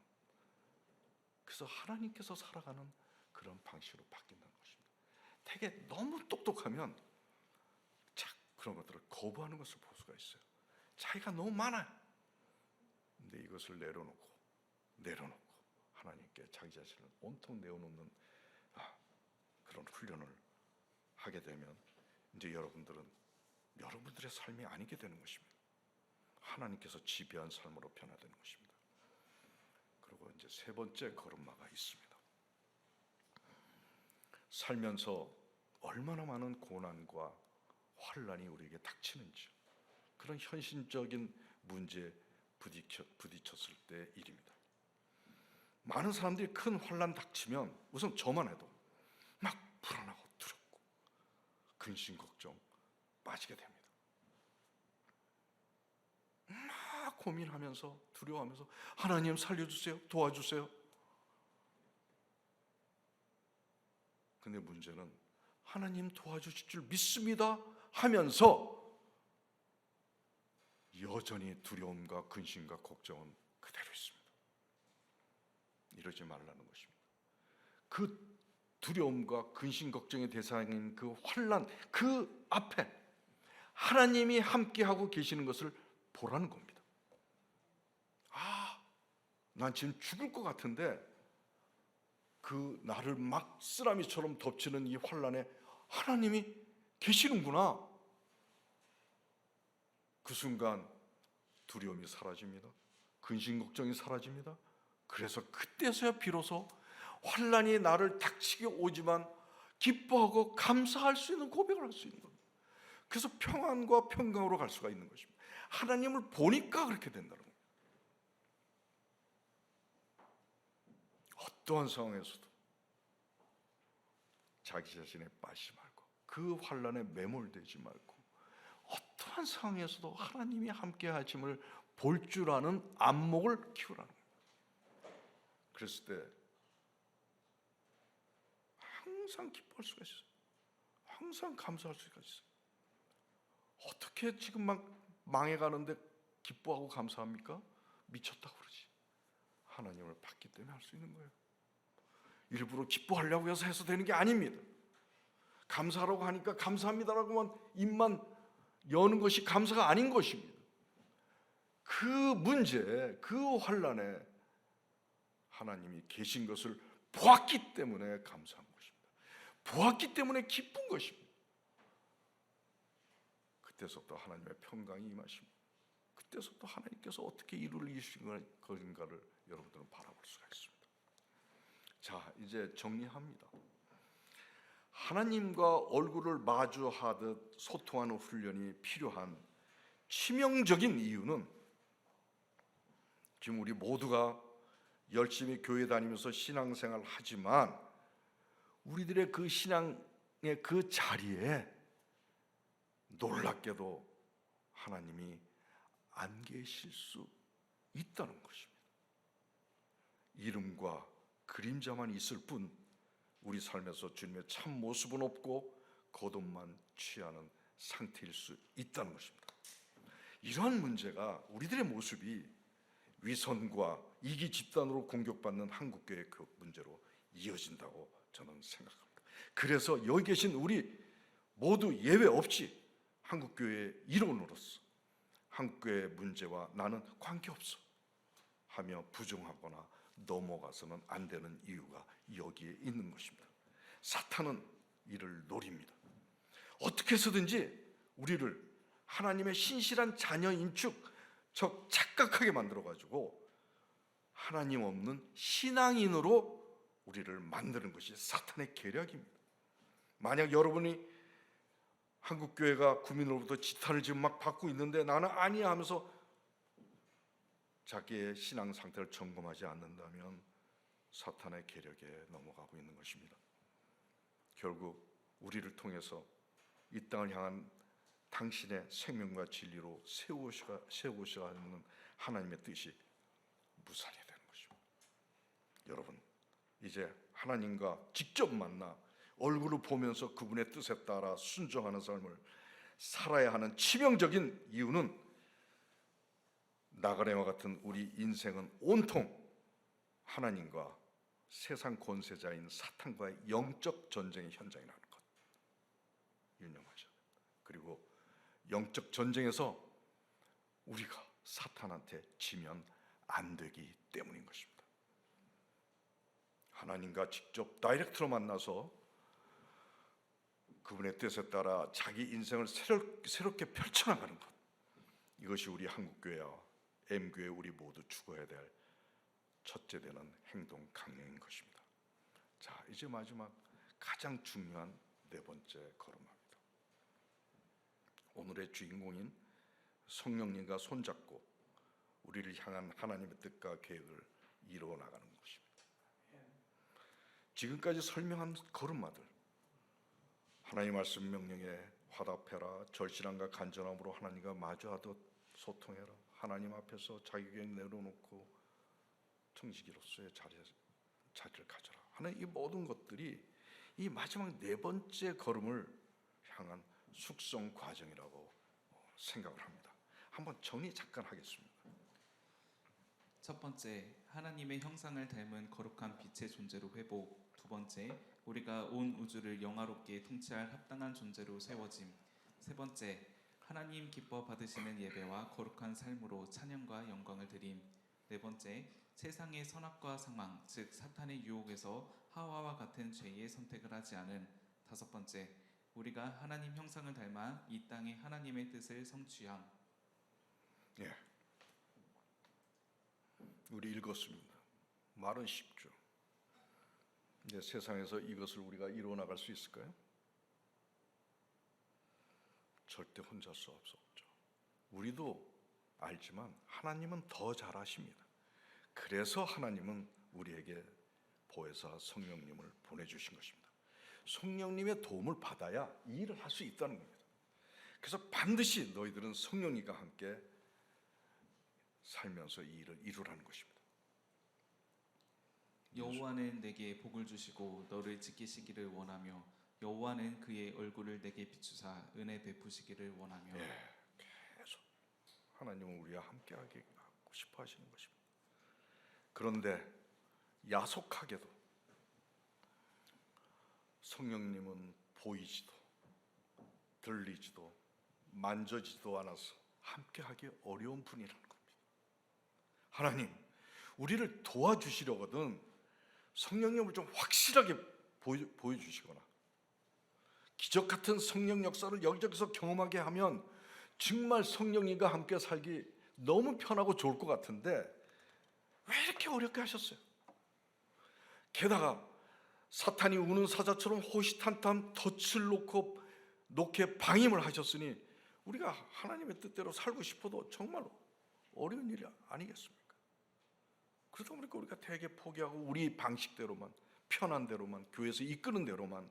그래서 하나님께서 살아가는 그런 방식으로 바뀐다는 것입니다. 되게 너무 똑똑하면 그런 것들을 거부하는 것을 볼 수가 있어요. 차이가 너무 많아요. 근데 이것을 내려놓고 하나님께 자기 자신을 온통 내어놓는 그런 훈련을 하게 되면 이제 여러분들의 삶이 아니게 되는 것입니다. 하나님께서 지배한 삶으로 변화되는 것입니다. 그리고 이제 세 번째 걸음마가 있습니다. 살면서 얼마나 많은 고난과 환란이 우리에게 닥치는지, 그런 현실적인 문제에 부딪혔을 때의 일입니다. 많은 사람들이 큰 환란 닥치면 우선 저만 해도 막 불안하고 두렵고 근심 걱정 빠지게 됩니다. 막 고민하면서 두려워하면서 하나님 살려주세요, 도와주세요. 근데 문제는 하나님 도와주실 줄 믿습니다 하면서 여전히 두려움과 근심과 걱정은 그대로 있습니다. 이러지 말라는 것입니다. 그 두려움과 근심 걱정의 대상인 그 환난, 그 앞에 하나님이 함께하고 계시는 것을 보라는 겁니다. 난 지금 죽을 것 같은데 그 나를 막 쓰라미처럼 덮치는 이 환난에 하나님이 계시는구나. 그 순간 두려움이 사라집니다. 근심 걱정이 사라집니다. 그래서 그때서야 비로소 환난이 나를 닥치게 오지만 기뻐하고 감사할 수 있는 고백을 할 수 있는 겁니다. 그래서 평안과 평강으로 갈 수가 있는 것입니다. 하나님을 보니까 그렇게 된다는 겁니다. 어떠한 상황에서도 자기 자신에 빠지지 말고 그 환난에 매몰되지 말고 어떠한 상황에서도 하나님이 함께 하심을 볼 줄 아는 안목을 키우라는 거예요. 그랬을 때 항상 기뻐할 수가 있어요. 항상 감사할 수가 있어요. 어떻게 지금 막 망해가는데 기뻐하고 감사합니까? 미쳤다고 그러지. 하나님을 받기 때문에 할 수 있는 거예요. 일부러 기뻐하려고 해서 되는 게 아닙니다. 감사하라고 하니까 감사합니다라고만 입만 여는 것이 감사가 아닌 것입니다. 그 문제, 그 환난에 하나님이 계신 것을 보았기 때문에 감사한 것입니다. 보았기 때문에 기쁜 것입니다. 그때서부터 하나님의 평강이 임하십니다. 그때서부터 하나님께서 어떻게 이루를 이루신 것인가를 여러분들은 바라볼 수가 있습니다. 자, 이제 정리합니다. 하나님과 얼굴을 마주하듯 소통하는 훈련이 필요한 치명적인 이유는 지금 우리 모두가 열심히 교회 다니면서 신앙생활을 하지만 우리들의 그 신앙의 그 자리에 놀랍게도 하나님이 안 계실 수 있다는 것입니다. 이름과 그림자만 있을 뿐 우리 삶에서 주님의 참 모습은 없고 겉옷만 취하는 상태일 수 있다는 것입니다. 이러한 문제가 우리들의 모습이 위선과 이기 집단으로 공격받는 한국교회의 그 문제로 이어진다고 저는 생각합니다. 그래서 여기 계신 우리 모두 예외 없이 한국교회의 일원으로서 한국교회의 문제와 나는 관계없어 하며 부정하거나 넘어가서는 안 되는 이유가 여기에 있는 것입니다. 사탄은 이를 노립니다. 어떻게 해서든지 우리를 하나님의 신실한 자녀인 척 착각하게 만들어가지고 하나님 없는 신앙인으로 우리를 만드는 것이 사탄의 계략입니다. 만약 여러분이 한국교회가 국민으로부터 지탄을 지금 막 받고 있는데 나는 아니야 하면서 자기의 신앙 상태를 점검하지 않는다면 사탄의 계략에 넘어가고 있는 것입니다. 결국 우리를 통해서 이 땅을 향한 당신의 생명과 진리로 세우셔야 하는 하나님의 뜻이 무산이 되는 것입니다. 여러분, 이제 하나님과 직접 만나 얼굴을 보면서 그분의 뜻에 따라 순종하는 삶을 살아야 하는 치명적인 이유는 나그네와 같은 우리 인생은 온통 하나님과 세상 권세자인 사탄과의 영적 전쟁의 현장이라는 것 유념하셔야 됩니다. 그리고 영적 전쟁에서 우리가 사탄한테 지면 안 되기 때문인 것입니다. 하나님과 직접 다이렉트로 만나서 그분의 뜻에 따라 자기 인생을 새롭게 펼쳐나가는 것, 이것이 우리 한국교회와 M교회 우리 모두 죽어야 될 첫째 되는 행동 강령인 것입니다. 자, 이제 마지막 가장 중요한 네 번째 걸음합니다. 오늘의 주인공인 성령님과 손잡고 우리를 향한 하나님의 뜻과 계획을 이루어 나가는 것입니다. 지금까지 설명한 걸음마들, 하나님 말씀 명령에 화답해라, 절실함과 간절함으로 하나님과 마주하듯 소통해라, 하나님 앞에서 자기 계획 내려놓고 청지기로서의 자리를 가져라 하는 이 모든 것들이 이 마지막 네 번째 걸음을 향한 숙성 과정이라고 생각을 합니다. 한번 정리 잠깐 하겠습니다. 첫 번째, 하나님의 형상을 닮은 거룩한 빛의 존재로 회복. 두 번째, 우리가 온 우주를 영화롭게 통치할 합당한 존재로 세워짐. 세 번째, 하나님 기뻐 받으시는 예배와 거룩한 삶으로 찬양과 영광을 드림. 네 번째, 세상의 선악과 상망, 즉 사탄의 유혹에서 하와와 같은 죄의 선택을 하지 않은. 다섯 번째, 우리가 하나님 형상을 닮아 이 땅에 하나님의 뜻을 성취함. 예, 우리 읽었습니다. 말은 쉽죠. 이제 세상에서 이것을 우리가 이루어 나갈 수 있을까요? 절대 혼자 수 없죠. 우리도 알지만 하나님은 더 잘하십니다. 그래서 하나님은 우리에게 보혜사 성령님을 보내주신 것입니다. 성령님의 도움을 받아야 이 일을 할 수 있다는 겁니다. 그래서 반드시 너희들은 성령님과 함께 살면서 이 일을 이루라는 것입니다. 여호와는 내게 복을 주시고 너를 지키시기를 원하며 여호와는 그의 얼굴을 내게 비추사 은혜 베푸시기를 원하며. 계속 하나님은 우리와 함께하게 하고 싶어 하시는 것입니다. 그런데 야속하게도 성령님은 보이지도 들리지도 만져지도 않아서 함께하기 어려운 분이라는 겁니다. 하나님, 우리를 도와주시려거든 성령님을 좀 확실하게 보여주시거나 기적 같은 성령 역사를 여기저기서 경험하게 하면 정말 성령님과 함께 살기 너무 편하고 좋을 것 같은데 왜 이렇게 어렵게 하셨어요? 게다가 사탄이 우는 사자처럼 호시탄탄 덫을 놓게 방임을 하셨으니 우리가 하나님의 뜻대로 살고 싶어도 정말 어려운 일이 아니겠습니까? 그러다 보니까 우리가 되게 포기하고 우리 방식대로만, 편한 대로만, 교회에서 이끄는 대로만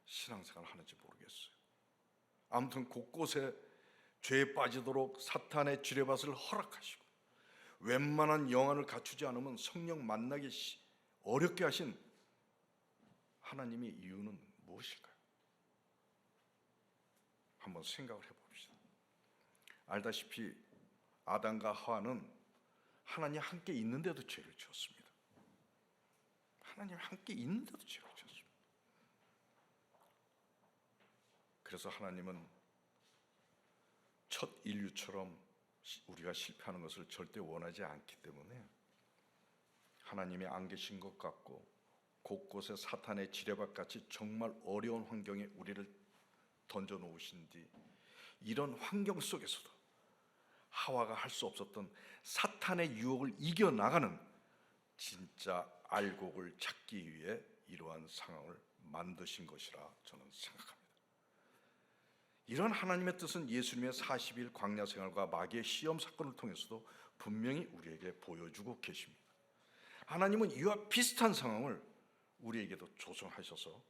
신앙생활을 하는지 모르겠어요. 아무튼 곳곳에 죄에 빠지도록 사탄의 지뢰밭을 허락하시고 웬만한 영안을 갖추지 않으면 성령 만나기 어렵게 하신 하나님의 이유는 무엇일까요? 한번 생각을 해봅시다. 알다시피 아담과 하와는 하나님 함께 있는데도 죄를 지었습니다. 하나님 함께 있는데도 죄를 지었습니다. 그래서 하나님은 첫 인류처럼 우리가 실패하는 것을 절대 원하지 않기 때문에 하나님이 안 계신 것 같고 곳곳에 사탄의 지뢰밭같이 정말 어려운 환경에 우리를 던져놓으신 뒤 이런 환경 속에서도 하와가 할 수 없었던 사탄의 유혹을 이겨나가는 진짜 알곡을 찾기 위해 이러한 상황을 만드신 것이라 저는 생각합니다. 이런 하나님의 뜻은 예수님의 40일 광야 생활과 마귀의 시험 사건을 통해서도 분명히 우리에게 보여주고 계십니다. 하나님은 이와 비슷한 상황을 우리에게도 조성하셔서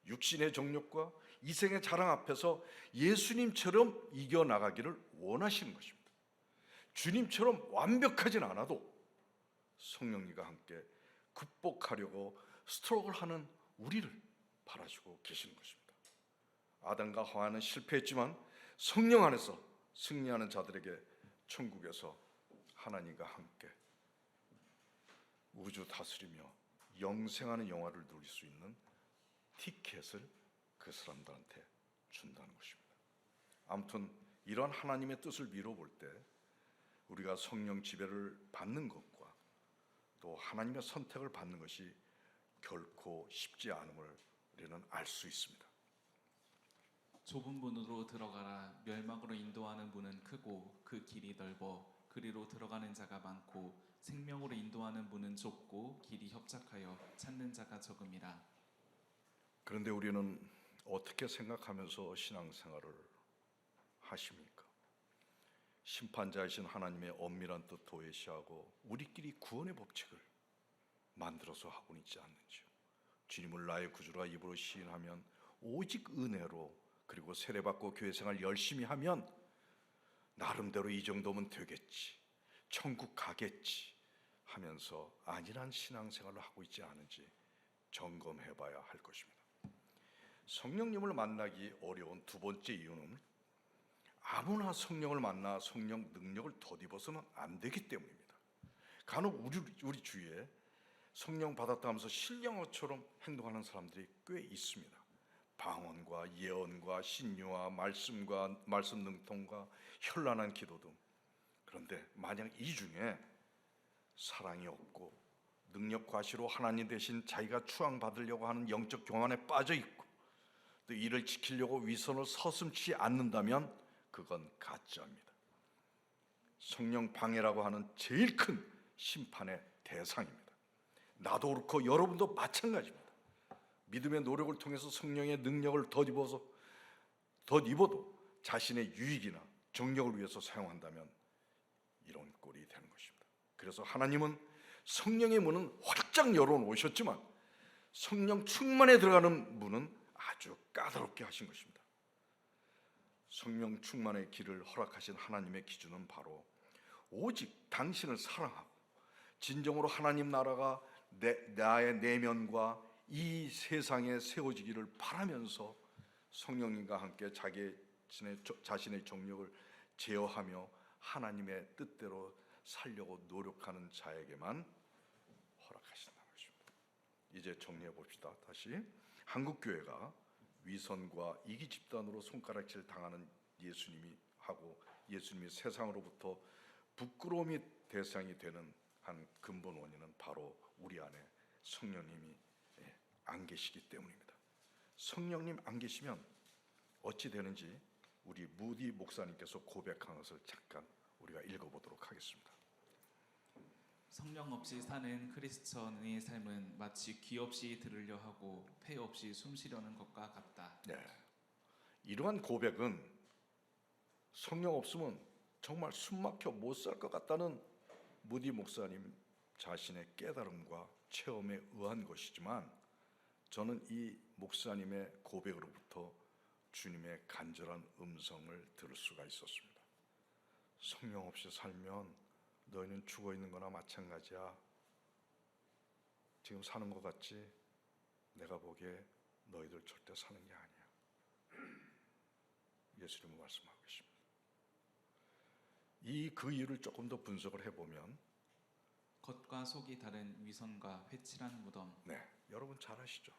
육신의 정욕과 이생의 자랑 앞에서 예수님처럼 이겨나가기를 원하시는 것입니다. 주님처럼 완벽하진 않아도 성령님과 함께 극복하려고 스트러글하는 우리를 바라시고 계시는 것입니다. 아담과 하와는 실패했지만 성령 안에서 승리하는 자들에게 천국에서 하나님과 함께 우주 다스리며 영생하는 영화를 누릴 수 있는 티켓을 그 사람들한테 준다는 것입니다. 아무튼 이러한 하나님의 뜻을 미뤄볼 때 우리가 성령 지배를 받는 것과 또 하나님의 선택을 받는 것이 결코 쉽지 않음을 우리는 알 수 있습니다. 좁은 문으로 들어가라. 멸망으로 인도하는 문은 크고 그 길이 넓어 그리로 들어가는 자가 많고 생명으로 인도하는 문은 좁고 길이 협착하여 찾는 자가 적음이라. 그런데 우리는 어떻게 생각하면서 신앙생활을 하십니까? 심판자이신 하나님의 엄밀한 뜻 도외시하고 우리끼리 구원의 법칙을 만들어서 하고는 있지 않는지요? 주님을 나의 구주라 입으로 시인하면 오직 은혜로, 그리고 세례받고 교회생활 열심히 하면 나름대로 이 정도면 되겠지, 천국 가겠지 하면서 안일한 신앙생활을 하고 있지 않은지 점검해봐야 할 것입니다. 성령님을 만나기 어려운 두 번째 이유는 아무나 성령을 만나 성령 능력을 덧입어서는 안 되기 때문입니다. 간혹 우리 주위에 성령 받았다 하면서 신령어처럼 행동하는 사람들이 꽤 있습니다. 방언과 예언과 신유와 말씀과 말씀 능통과 현란한 기도 등. 그런데 만약 이 중에 사랑이 없고 능력 과시로 하나님 대신 자기가 추앙받으려고 하는 영적 교만에 빠져 있고 또 이를 지키려고 위선을 서슴지 않는다면 그건 가짜입니다. 성령 방해라고 하는 제일 큰 심판의 대상입니다. 나도 그렇고 여러분도 마찬가지입니다. 믿음의 노력을 통해서 성령의 능력을 덧입어도 자신의 유익이나 정력을 위해서 사용한다면 이런 꼴이 되는 것입니다. 그래서 하나님은 성령의 문은 활짝 열어놓으셨지만 성령 충만에 들어가는 문은 아주 까다롭게 하신 것입니다. 성령 충만의 길을 허락하신 하나님의 기준은 바로 오직 당신을 사랑하고 진정으로 하나님 나라가 나의 내면과 이 세상에 세워지기를 바라면서 성령님과 함께 자신의 정력을 제어하며 하나님의 뜻대로 살려고 노력하는 자에게만 허락하신다는 것입니다. 이제 정리해 봅시다. 다시 한국교회가 위선과 이기 집단으로 손가락질 당하는 예수님이 세상으로부터 부끄러움이 대상이 되는 한 근본 원인은 바로 우리 안에 성령님이 안 계시기 때문입니다. 성령님 안 계시면 어찌 되는지 우리 무디 목사님께서 고백한 것을 잠깐 우리가 읽어보도록 하겠습니다. 성령 없이 사는 크리스천의 삶은 마치 귀 없이 들으려 하고 폐 없이 숨쉬려는 것과 같다. 네, 이러한 고백은 성령 없으면 정말 숨막혀 못 살 것 같다는 무디 목사님 자신의 깨달음과 체험에 의한 것이지만 저는 이 목사님의 고백으로부터 주님의 간절한 음성을 들을 수가 있었습니다. 성령 없이 살면 너희는 죽어 있는 거나 마찬가지야. 지금 사는 것 같지? 내가 보기에 너희들 절대 사는 게 아니야. 예수님은 말씀하고 계십니다. 그 이유를 조금 더 분석을 해보면 겉과 속이 다른 위선과 회칠한 무덤. 네, 여러분 잘 아시죠?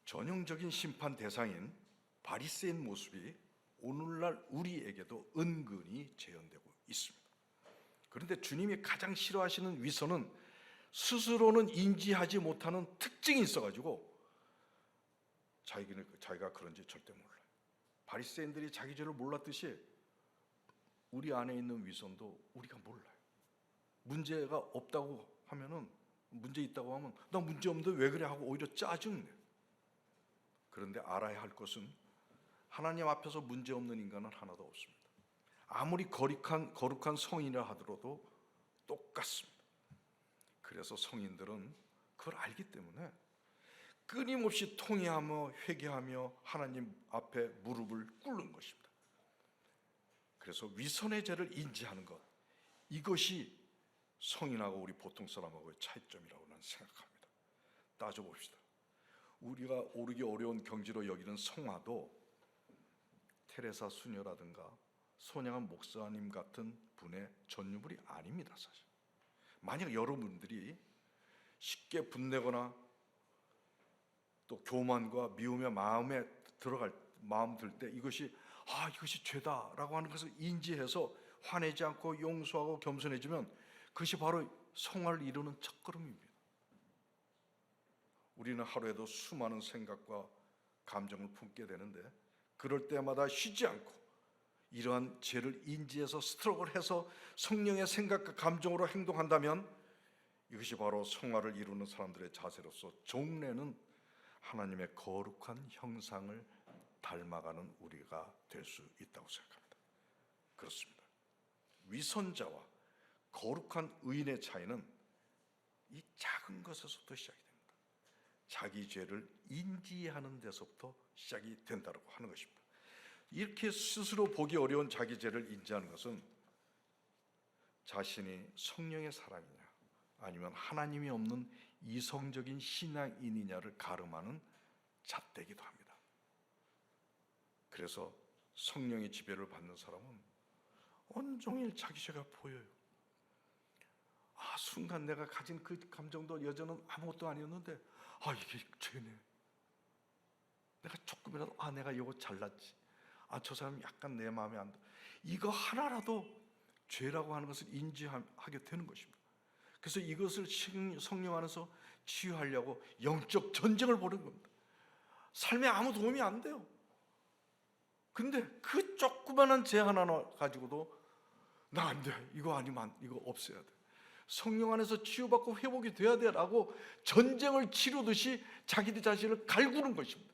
전형적인 심판 대상인 바리새인 모습이 오늘날 우리에게도 은근히 재현되고 있습니다. 그런데 주님이 가장 싫어하시는 위선은 스스로는 인지하지 못하는 특징이 있어가지고 자기가 그런지 절대 몰라요. 바리새인들이 자기 죄를 몰랐듯이 우리 안에 있는 위선도 우리가 몰라요. 문제가 없다고 하면은, 문제 있다고 하면 나 문제 없는데 왜 그래 하고 오히려 짜증내. 그런데 알아야 할 것은 하나님 앞에서 문제 없는 인간은 하나도 없습니다. 아무리 거룩한 성인이라 하더라도 똑같습니다. 그래서 성인들은 그걸 알기 때문에 끊임없이 통회하며 회개하며 하나님 앞에 무릎을 꿇는 것입니다. 그래서 위선의 죄를 인지하는 것, 이것이 성인하고 우리 보통 사람하고의 차이점이라고 나는 생각합니다. 따져봅시다. 우리가 오르기 어려운 경지로 여기는 성화도 테레사 수녀라든가 손양한 목사님 같은 분의 전유물이 아닙니다. 사실 만약 여러분들이 쉽게 분내거나 또 교만과 미움의 마음에 마음 들 때 이것이 죄다라고 하는 것을 인지해서 화내지 않고 용서하고 겸손해지면 그것이 바로 성화를 이루는 첫걸음입니다. 우리는 하루에도 수많은 생각과 감정을 품게 되는데 그럴 때마다 쉬지 않고 이러한 죄를 인지해서 스트럭을 해서 성령의 생각과 감정으로 행동한다면 이것이 바로 성화를 이루는 사람들의 자세로서 종래는 하나님의 거룩한 형상을 닮아가는 우리가 될 수 있다고 생각합니다. 그렇습니다. 위선자와 거룩한 의인의 차이는 이 작은 것에서부터 시작이 됩니다. 자기 죄를 인지하는 데서부터 시작이 된다고 하는 것입니다. 이렇게 스스로 보기 어려운 자기 죄를 인지하는 것은 자신이 성령의 사람이냐 아니면 하나님이 없는 이성적인 신앙인이냐를 가름하는 잣대기도 합니다. 그래서 성령의 지배를 받는 사람은 온종일 자기 죄가 보여요. 순간 내가 가진 그 감정도 여전은 아무것도 아니었는데 이게 죄네. 내가 조금이라도 내가 이거 잘났지. 저 사람 약간 내 마음에 안 들어. 이거 하나라도 죄라고 하는 것을 인지하게 되는 것입니다. 그래서 이것을 성령 안에서 치유하려고 영적 전쟁을 벌이는 겁니다. 삶에 아무 도움이 안 돼요. 근데 그 조그만한 죄 하나 가지고도 나 안 돼. 이거 아니면 이거 없애야 돼. 성령 안에서 치유받고 회복이 돼야 돼라고 전쟁을 치르듯이 자기들 자신을 갈구는 것입니다.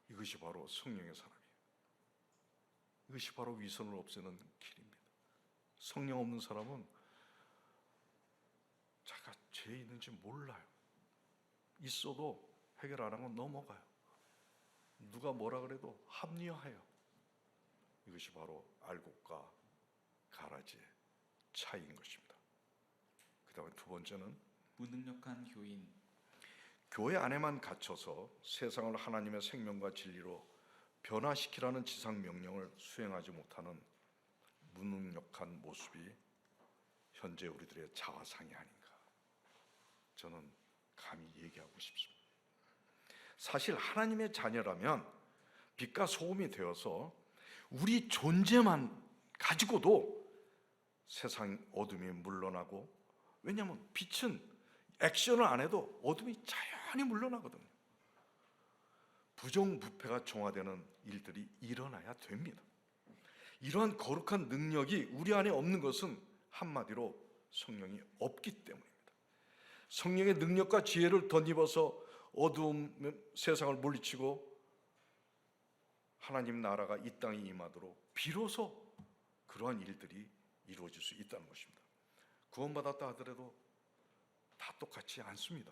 이것이 바로 성령의 사람이에요. 이것이 바로 위선을 없애는 길입니다. 성령 없는 사람은 자기가 죄 있는지 몰라요. 있어도 해결 안 하고 넘어가요. 누가 뭐라 그래도 합리화해요. 이것이 바로 알곡과 가라지의 차이인 것입니다. 그 다음에 두 번째는 무능력한 교인. 교회 안에만 갇혀서 세상을 하나님의 생명과 진리로 변화시키라는 지상 명령을 수행하지 못하는 무능력한 모습이 현재 우리들의 자화상이 아닌가 저는 감히 얘기하고 싶습니다. 사실 하나님의 자녀라면 빛과 소금이 되어서 우리 존재만 가지고도 세상 어둠이 물러나고, 왜냐하면 빛은 액션을 안 해도 어둠이 자연히 물러나거든요. 부정부패가 정화되는 일들이 일어나야 됩니다. 이러한 거룩한 능력이 우리 안에 없는 것은 한마디로 성령이 없기 때문입니다. 성령의 능력과 지혜를 덧입어서 어두운 세상을 물리치고 하나님 나라가 이 땅에 임하도록 비로소 그러한 일들이 이루어질 수 있다는 것입니다. 구원받았다 하더라도 다 똑같지 않습니다.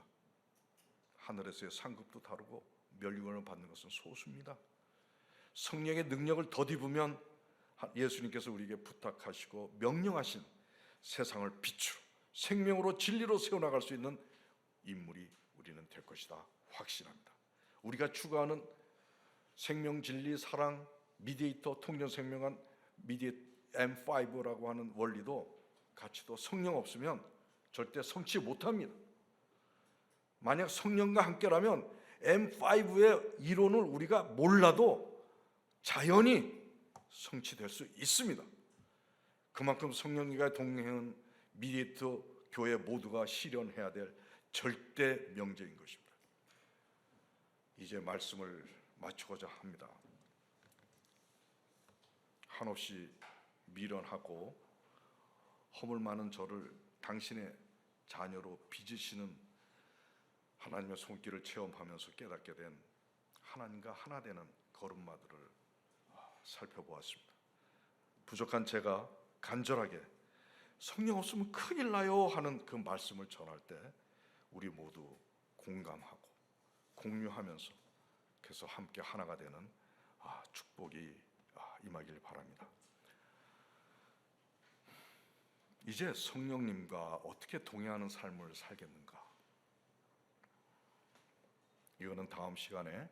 하늘에서의 상급도 다르고 멸류관을 받는 것은 소수입니다. 성령의 능력을 덧입으면 예수님께서 우리에게 부탁하시고 명령하신 세상을 빛으로 생명으로 진리로 세워나갈 수 있는 인물이 우리는 될 것이다 확신합니다. 우리가 추구하는 생명, 진리, 사랑, 미디에이터, 통전생명한 M5라고 하는 원리도 가치도 성령 없으면 절대 성취 못합니다. 만약 성령과 함께라면 M5의 이론을 우리가 몰라도 자연히 성취될 수 있습니다. 그만큼 성령과 동행하는 미디에이터 교회 모두가 실현해야 될 절대 명제인 것입니다. 이제 말씀을 맞추고자 합니다. 한없이 미련하고 허물 많은 저를 당신의 자녀로 빚으시는 하나님의 손길을 체험하면서 깨닫게 된 하나님과 하나 되는 걸음마들을 살펴보았습니다. 부족한 제가 간절하게 성령 없으면 큰일 나요 하는 그 말씀을 전할 때 우리 모두 공감하고 공유하면서 그래서 함께 하나가 되는 축복이 임하길 바랍니다. 이제 성령님과 어떻게 동행하는 삶을 살겠는가? 이거는 다음 시간에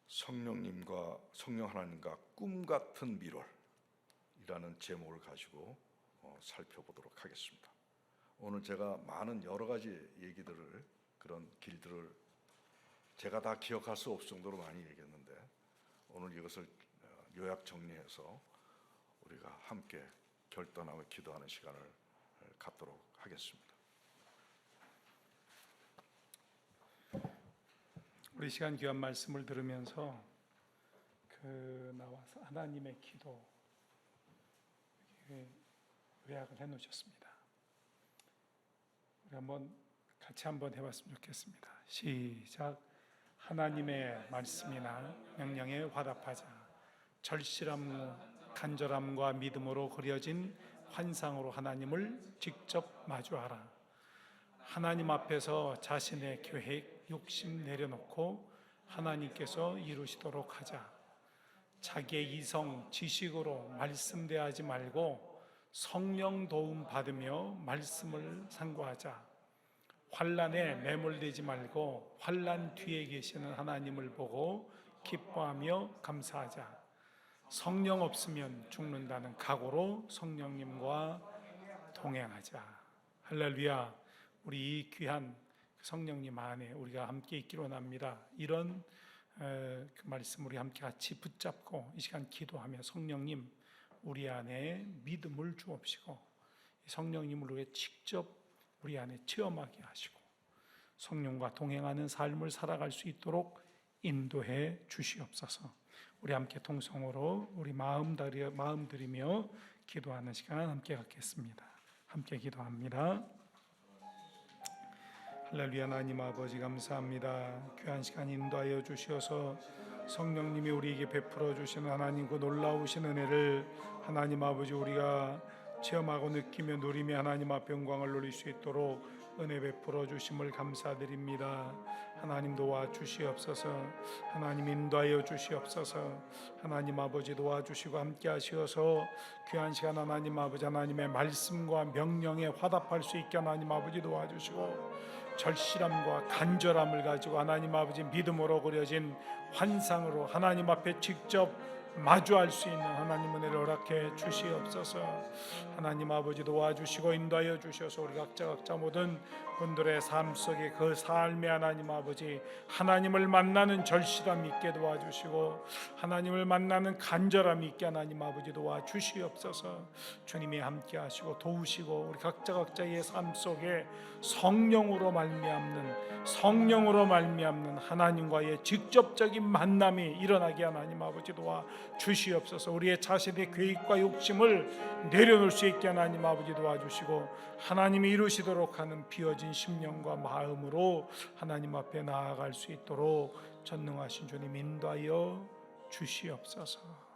성령님과 성령 하나님과 꿈 같은 미럴이라는 제목을 가지고 살펴보도록 하겠습니다. 오늘 제가 많은 여러 가지 얘기들을 그런 길들을 제가 다 기억할 수 없을 정도로 많이 얘기했는데 오늘 이것을 요약 정리해서 우리가 함께 결단하고 기도하는 시간을 갖도록 하겠습니다. 우리 시간 귀한 말씀을 들으면서 나와서 하나님의 기도 요약을 해놓으셨습니다. 우리 같이 한번 해봤으면 좋겠습니다. 시작. 하나님의 말씀이나 명령에 화답하자. 절실함, 간절함과 믿음으로 그려진 환상으로 하나님을 직접 마주하라. 하나님 앞에서 자신의 계획, 욕심 내려놓고 하나님께서 이루시도록 하자. 자기의 이성, 지식으로 말씀 대하지 말고 성령 도움 받으며 말씀을 상고하자. 환난에 매몰되지 말고 환난 뒤에 계시는 하나님을 보고 기뻐하며 감사하자. 성령 없으면 죽는다는 각오로 성령님과 동행하자. 할렐루야. 우리 이 귀한 성령님 안에 우리가 함께 있기로 합니다. 이런 그 말씀 우리 함께 같이 붙잡고 이 시간 기도하며 성령님 우리 안에 믿음을 주옵시고 성령님을 우리가 직접 우리 안에 체험하게 하시고 성령과 동행하는 삶을 살아갈 수 있도록 인도해 주시옵소서. 우리 함께 통성으로 우리 마음 들이며 기도하는 시간 함께 갖겠습니다. 함께 기도합니다. 할렐루야. 하나님 아버지 감사합니다. 귀한 시간 인도하여 주시어서 성령님이 우리에게 베풀어 주시는 하나님 그 놀라우신 은혜를 하나님 아버지 우리가 체험하고 느끼며 누리며 하나님 앞에 영광을 누릴 수 있도록 은혜 베풀어 주심을 감사드립니다. 하나님 도와주시옵소서. 하나님 인도하여 주시옵소서. 하나님 아버지 도와주시고 함께 하시어서 귀한 시간 하나님 아버지 하나님의 말씀과 명령에 화답할 수 있게 하나님 아버지 도와주시고 절실함과 간절함을 가지고 하나님 아버지 믿음으로 그려진 환상으로 하나님 앞에 직접 마주할 수 있는 하나님 은혜를 허락해 주시옵소서. 하나님 아버지 도와주시고 인도하여 주셔서 우리 각자 모든 분들의 삶 속에 그 삶에 하나님 아버지 하나님을 만나는 절실함 있게 도와주시고 하나님을 만나는 간절함 있게 하나님 아버지 도와주시옵소서. 주님이 함께 하시고 도우시고 우리 각자의 삶 속에 성령으로 말미암는 하나님과의 직접적인 만남이 일어나게 하나님 아버지 도와주시옵소서. 우리의 자신의 계획과 욕심을 내려놓을 수 있게 하나님 아버지 도와주시고 하나님이 이루시도록 하는 비워진 심령과 마음으로 하나님 앞에 나아갈 수 있도록 전능하신 주님 인도하여 주시옵소서.